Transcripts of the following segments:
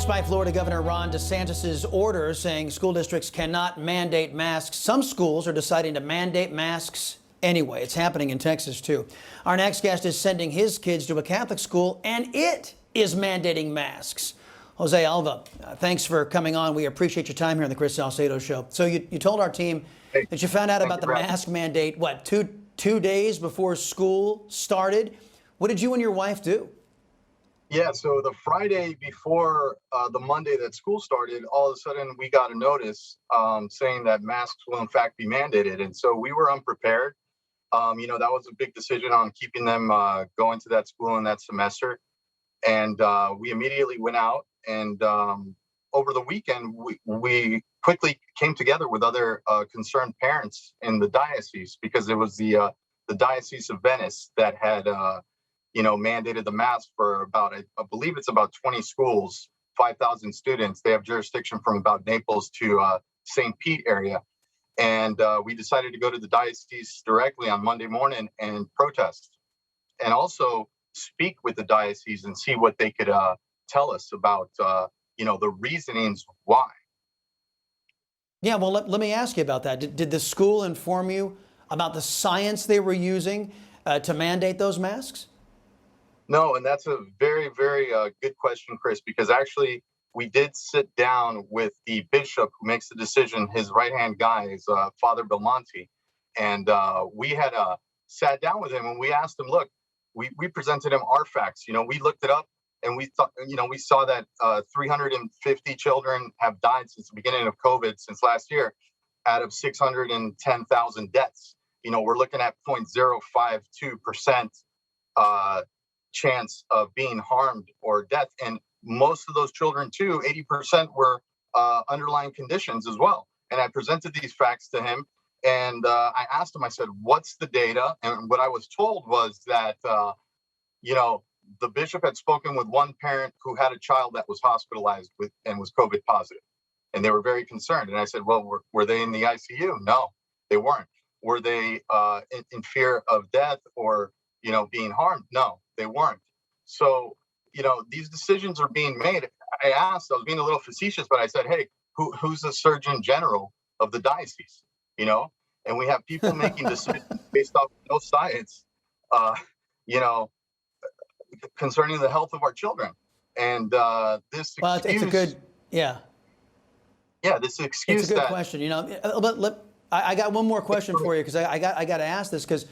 Despite Florida Governor Ron DeSantis' order saying school districts cannot mandate masks, some schools are deciding to mandate masks anyway. It's happening in Texas, too. Our next guest is sending his kids to a Catholic school, and it is mandating masks. Jose Alva, thanks for coming on. We appreciate your time here on the Chris Salcedo Show. So you told our team that you found out about the mask mandate, what, two days before school started? What did you and your wife do? Yeah, so the Friday before the Monday that school started, all of a sudden we got a notice saying that masks will in fact be mandated. And so we were unprepared. That was a big decision on keeping them going to that school in that semester. And we immediately went out and over the weekend, we quickly came together with other concerned parents in the diocese because it was the Diocese of Venice that had mandated the mask for about, I believe it's about 20 schools, 5,000 students. They have jurisdiction from about Naples to St. Pete area. And we decided to go to the diocese directly on Monday morning and protest and also speak with the diocese and see what they could tell us about, the reasonings why. Yeah, well, let me ask you about that. Did the school inform you about the science they were using to mandate those masks? No, and that's a very, very good question, Chris, because actually we did sit down with the bishop who makes the decision. His right-hand guy is Father Belmonte. And we had sat down with him and we asked him, look, we presented him our facts. We looked it up and we thought, we saw that 350 children have died since the beginning of COVID, since last year, out of 610,000 deaths. We're looking at 0.052% chance of being harmed or death. And most of those children, too, 80% were underlying conditions as well. And I presented these facts to him. And I asked him, I said, what's the data? And what I was told was that, the bishop had spoken with one parent who had a child that was hospitalized and was COVID positive. And they were very concerned. And I said, well, were they in the ICU? No, they weren't. Were they in fear of death or, being harmed? No, they weren't. So, these decisions are being made. I was being a little facetious, but I said, hey, who's the Surgeon General of the diocese? And we have people making decisions based off no science, concerning the health of our children. And this excuse... Well, it's a good, yeah. Yeah, this excuse... It's a good question, But I got one more question for you, because I got to ask this, because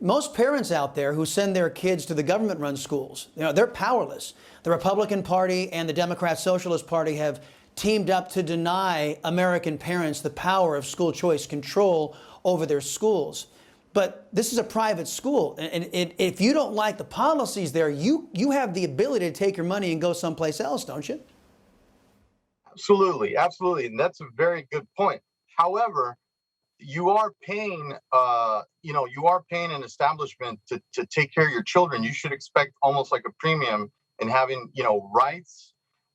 most parents out there who send their kids to the government-run schools, they're powerless. The Republican Party and the Democrat Socialist Party have teamed up to deny American parents the power of school choice control over their schools. But this is a private school, and if you don't like the policies there, you have the ability to take your money and go someplace else, don't you? Absolutely, absolutely, and that's a very good point. However, you are paying an establishment to take care of your children. You should expect almost like a premium in having, rights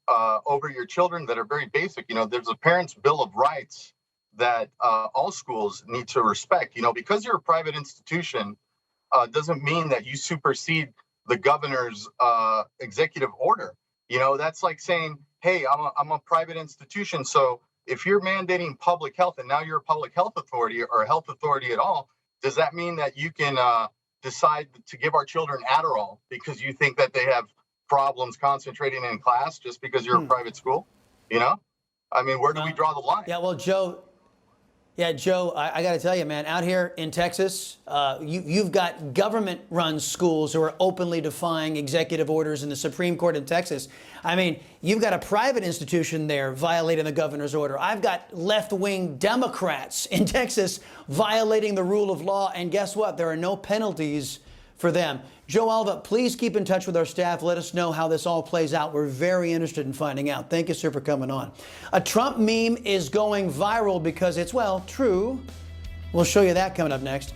over your children that are very basic. There's a parent's bill of rights that all schools need to respect. Because you're a private institution doesn't mean that you supersede the governor's executive order. That's like saying, hey, I'm a private institution, so if you're mandating public health and now you're a public health authority or a health authority at all, does that mean that you can decide to give our children Adderall because you think that they have problems concentrating in class just because you're a private school? Where do we draw the line? Yeah, well, Joe, I got to tell you, man, out here in Texas, you've got government-run schools who are openly defying executive orders in the Supreme Court in Texas. You've got a private institution there violating the governor's order. I've got left-wing Democrats in Texas violating the rule of law, and guess what? There are no penalties for them. Joe Alva, please keep in touch with our staff. Let us know how this all plays out. We're very interested in finding out. Thank you, sir, for coming on. A Trump meme is going viral because it's, well, true. We'll show you that coming up next.